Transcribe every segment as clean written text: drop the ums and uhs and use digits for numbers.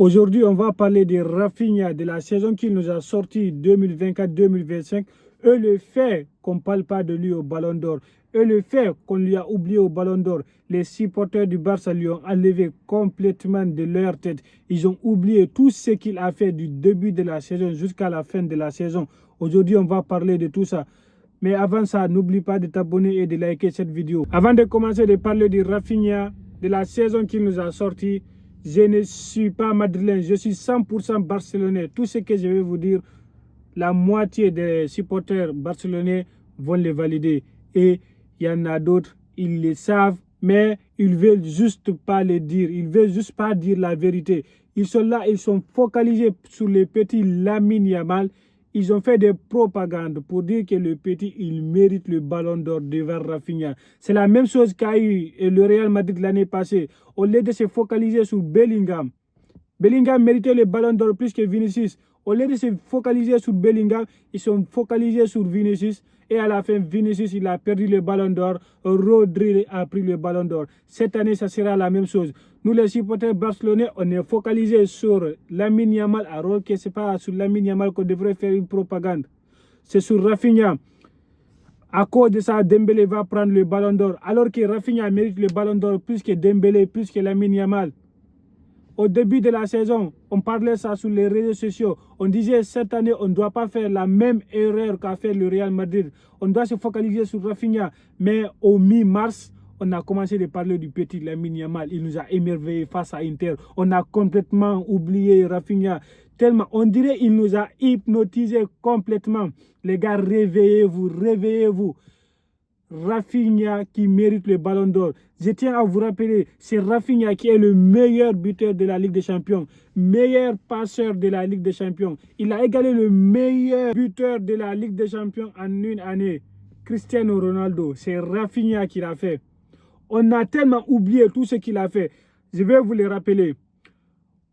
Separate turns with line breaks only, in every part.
Aujourd'hui, on va parler de Rafinha, de la saison qu'il nous a sorti 2024-2025 et le fait qu'on ne parle pas de lui au Ballon d'Or et le fait qu'on lui a oublié au Ballon d'Or. Les supporters du Barça lui ont enlevé complètement de leur tête. Ils ont oublié tout ce qu'il a fait du début de la saison jusqu'à la fin de la saison. Aujourd'hui, on va parler de tout ça. Mais avant ça, n'oublie pas de t'abonner et de liker cette vidéo. Avant de commencer de parler de Rafinha, de la saison qu'il nous a sorti, je ne suis pas madrilène, je suis 100% barcelonais. Tout ce que je vais vous dire, la moitié des supporters barcelonais vont les valider. Et il y en a d'autres, ils le savent, mais ils ne veulent juste pas le dire. Ils ne veulent juste pas dire la vérité. Ils sont là, ils sont focalisés sur le petit Lamine Yamal. Ils ont fait des propagandes pour dire que le petit, il mérite le ballon d'or devant Rafinha. C'est la même chose qu'a eu le Real Madrid l'année passée. Au lieu de se focaliser sur Bellingham, Bellingham méritait le ballon d'or plus que Vinicius. Au lieu de se focaliser sur Bellingham, ils sont focalisés sur Vinicius. Et à la fin, Vinicius, il a perdu le ballon d'or. Rodri a pris le ballon d'or. Cette année, ça sera la même chose. Nous, les supporters barcelonais, on est focalisés sur Lamine Yamal, alors que ce n'est pas sur Lamine Yamal qu'on devrait faire une propagande. C'est sur Rafinha. À cause de ça, Dembélé va prendre le ballon d'or. Alors que Rafinha mérite le ballon d'or plus que Dembélé, plus que Lamine Yamal. Au début de la saison, on parlait ça sur les réseaux sociaux. On disait cette année, on ne doit pas faire la même erreur qu'a fait le Real Madrid. On doit se focaliser sur Rafinha. Mais au mi-mars, on a commencé de parler du petit Lamine Yamal. Il nous a émerveillés face à Inter. On a complètement oublié Rafinha. Tellement, on dirait qu'il nous a hypnotisés complètement. Les gars, réveillez-vous, réveillez-vous. Rafinha qui mérite le ballon d'or. Je tiens à vous rappeler, c'est Rafinha qui est le meilleur buteur de la Ligue des Champions, meilleur passeur de la Ligue des Champions. Il a égalé le meilleur buteur de la Ligue des Champions en une année, Cristiano Ronaldo. C'est Rafinha qui l'a fait. On a tellement oublié tout ce qu'il a fait. Je vais vous le rappeler.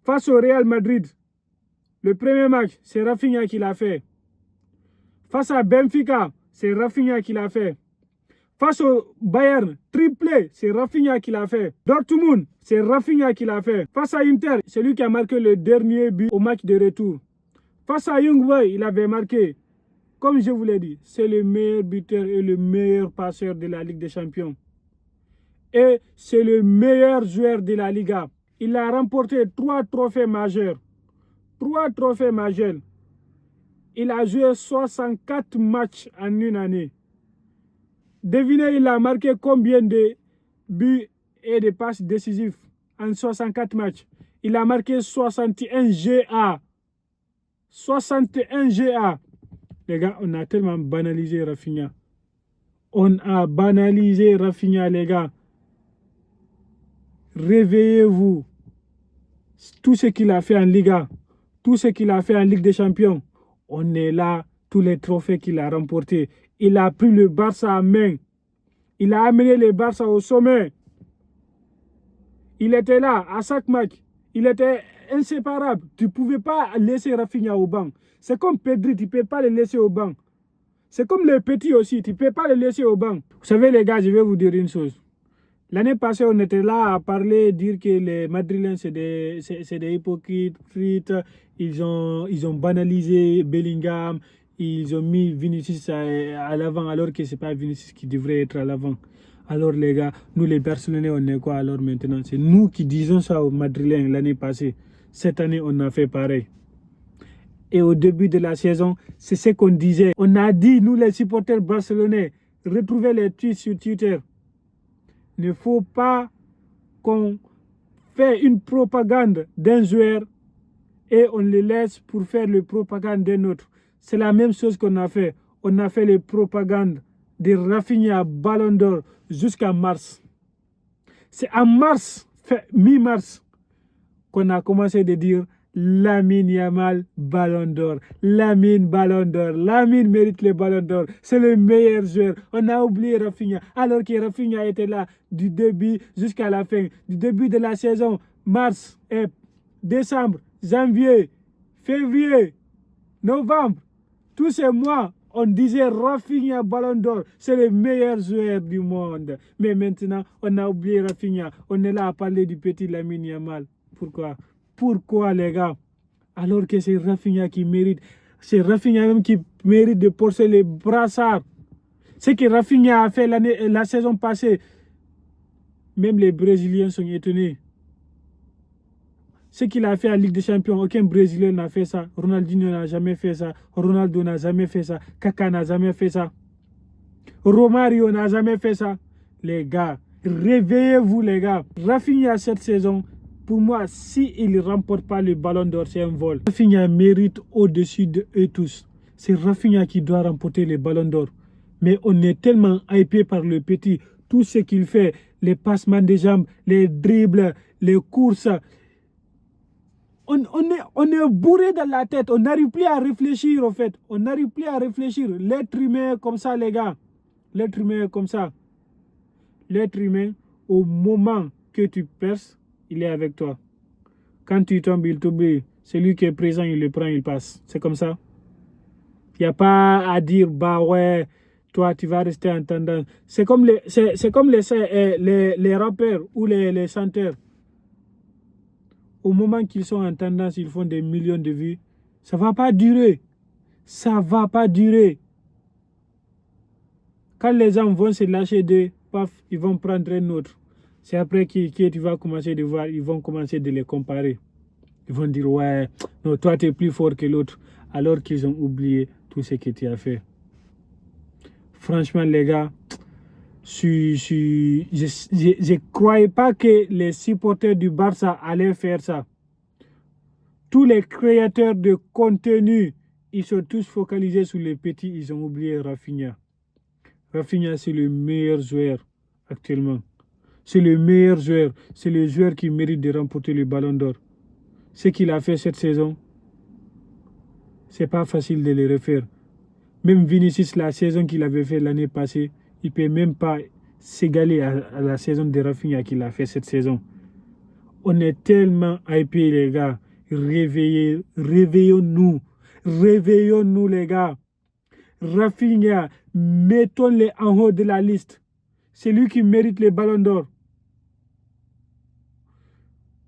Face au Real Madrid, le premier match, c'est Rafinha qui l'a fait. Face à Benfica, c'est Rafinha qui l'a fait. Face au Bayern, triplé, c'est Rafinha qui l'a fait. Dortmund, c'est Rafinha qui l'a fait. Face à Inter, c'est lui qui a marqué le dernier but au match de retour. Face à Young Boy, il avait marqué. Comme je vous l'ai dit, c'est le meilleur buteur et le meilleur passeur de la Ligue des Champions. Et c'est le meilleur joueur de la Liga. Il a remporté 3 trophées majeurs. 3 trophées majeurs. Il a joué 64 matchs en une année. Devinez, il a marqué combien de buts et de passes décisives en 64 matchs. Il a marqué 61 GA. 61 GA. Les gars, on a tellement banalisé Rafinha. On a banalisé Rafinha, les gars. Réveillez-vous. Tout ce qu'il a fait en Liga, tout ce qu'il a fait en Ligue des Champions, on est là, tous les trophées qu'il a remportés. Il a pris le Barça en main. Il a amené le Barça au sommet. Il était là à chaque match. Il était inséparable. Tu ne pouvais pas laisser Rafinha au banc. C'est comme Pedri, tu ne peux pas le laisser au banc. C'est comme les petits aussi, tu ne peux pas le laisser au banc. Vous savez les gars, je vais vous dire une chose. L'année passée, on était là à parler, dire que les Madrilènes, c'est des hypocrites. Ils ont banalisé Bellingham. Ils ont mis Vinicius à l'avant alors que ce n'est pas Vinicius qui devrait être à l'avant. Alors les gars, nous les Barcelonais, on est quoi alors maintenant? C'est nous qui disons ça aux Madrilènes l'année passée. Cette année, on a fait pareil. Et au début de la saison, c'est ce qu'on disait. On a dit, nous les supporters barcelonais, retrouvez les tweets sur Twitter. Il ne faut pas qu'on fait une propagande d'un joueur et on le laisse pour faire la propagande d'un autre. C'est la même chose qu'on a fait. On a fait les propagandes de Rafinha Ballon d'Or jusqu'à mars. C'est en mars, mi-mars, qu'on a commencé de dire Lamine Yamal Ballon d'Or. Lamine Ballon d'Or. Lamine mérite le Ballon d'Or. C'est le meilleur joueur. On a oublié Rafinha. Alors que Rafinha était là du début jusqu'à la fin. Du début de la saison, mars, décembre, janvier, février, novembre. Tous ces mois, on disait Rafinha Ballon d'Or, c'est le meilleur joueur du monde. Mais maintenant, on a oublié Rafinha. On est là à parler du petit Lamine Yamal. Pourquoi? pourquoi les gars? Alors que c'est Rafinha qui mérite. C'est Rafinha même qui mérite de porter les brassards. Ce que Rafinha a fait la saison passée, même les Brésiliens sont étonnés. Ce qu'il a fait à Ligue des Champions, aucun Brésilien n'a fait ça. Ronaldinho n'a jamais fait ça. Ronaldo n'a jamais fait ça. Kaka n'a jamais fait ça. Romario n'a jamais fait ça. Les gars, réveillez-vous les gars. Rafinha cette saison, pour moi, s'il ne remporte pas le ballon d'or, c'est un vol. Rafinha mérite au-dessus de eux tous. C'est Rafinha qui doit remporter le ballon d'or. Mais on est tellement hypé par le petit. Tout ce qu'il fait, les passements de jambes, les dribbles, les courses. On est bourré dans la tête. On n'arrive plus à réfléchir en fait. On n'arrive plus à réfléchir. L'être humain est comme ça les gars. L'être humain est comme ça. L'être humain, au moment que tu perces, il est avec toi. Quand tu tombes, il t'oublie. Celui qui est présent, il le prend, il passe. C'est comme ça. Il n'y a pas à dire, bah ouais, toi, tu vas rester en tendance. C'est comme les rappeurs ou les chanteurs. Au moment qu'ils sont en tendance, ils font des millions de vues. Ça ne va pas durer. Ça ne va pas durer. Quand les gens vont se lâcher d'eux, paf, ils vont prendre un autre. C'est après que tu vas commencer de voir, ils vont commencer de les comparer. Ils vont dire, ouais, non, toi, tu es plus fort que l'autre. Alors qu'ils ont oublié tout ce que tu as fait. Franchement, les gars, je ne croyais pas que les supporters du Barça allaient faire ça. Tous les créateurs de contenu, ils sont tous focalisés sur les petits, ils ont oublié Rafinha. Rafinha, c'est le meilleur joueur actuellement. C'est le meilleur joueur. C'est le joueur qui mérite de remporter le ballon d'or. Ce qu'il a fait cette saison, c'est pas facile de le refaire. Même Vinicius, la saison qu'il avait fait l'année passée, il ne peut même pas s'égaler à la saison de Rafinha qu'il a fait cette saison. On est tellement hypés, les gars. Réveillons-nous. Réveillons-nous, les gars. Rafinha, mettons-les en haut de la liste. C'est lui qui mérite les ballons d'or.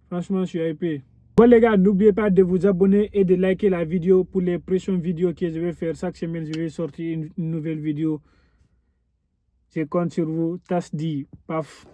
Franchement, je suis hypé. Bon les gars, n'oubliez pas de vous abonner et de liker la vidéo pour les prochaines vidéos que je vais faire. Chaque semaine, je vais sortir une nouvelle vidéo. Je compte sur vous. Tas dit, paf.